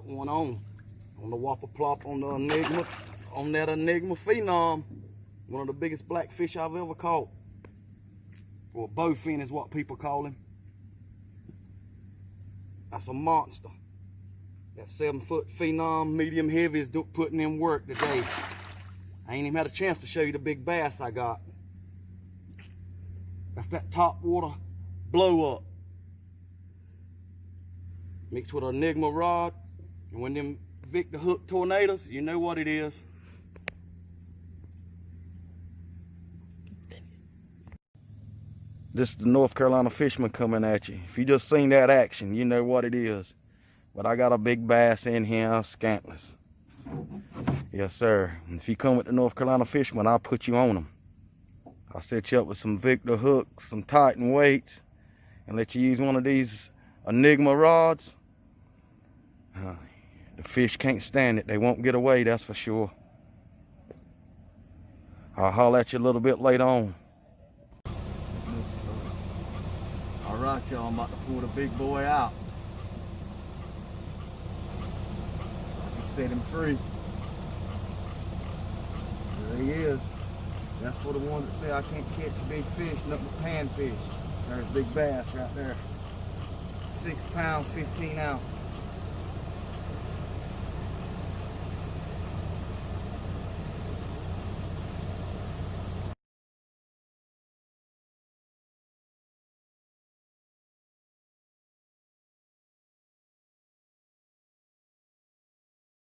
one on the whopper plop on the Enigma, on that Enigma Phenom. One of the biggest blackfish I've ever caught. Or bowfin is what people call him. That's a monster. That 7-foot Phenom, medium heavy, is putting in work today. I ain't even had a chance to show you the big bass I got. That's that top water blow up. Mixed with an Enigma rod. And when them Victor hook tornadoes, you know what it is. This is the North Carolina fisherman coming at you. If you just seen that action, you know what it is. But I got a big bass in here, scantless. Yes, sir. And if you come with the North Carolina fisherman, I'll put you on them. I'll set you up with some Victor hooks, some Titan weights, and let you use one of these Enigma rods. The fish can't stand it. They won't get away, that's for sure. I'll holler at you a little bit later on. All right, y'all, I'm about to pull the big boy out. So I can set him free. There he is. That's for the ones that say I can't catch big fish, nothing but panfish. There's big bass right there. 6 pounds, 15 ounce.